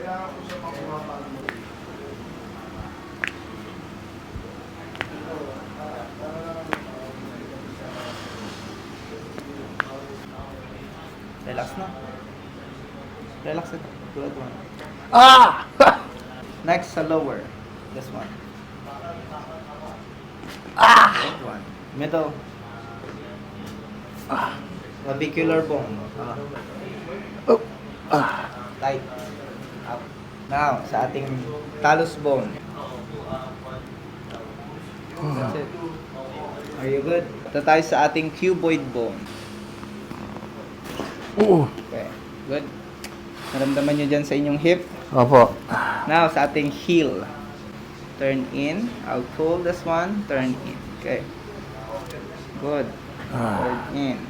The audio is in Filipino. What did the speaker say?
Relax na. Relax ito. Good one. Ah! Next, sa lower. This one. Good one. Middle. Clavicular bone. Oh. Ah. Tight. Up. Now, sa ating talus bone. That's it. Are you good? Ito tayo sa ating cuboid bone. Okay. Good. Naramdaman nyo dyan sa inyong hip. Opo. Now, sa ating heel. Turn in. I'll pull this one. Turn in. Okay. Good. Turn in.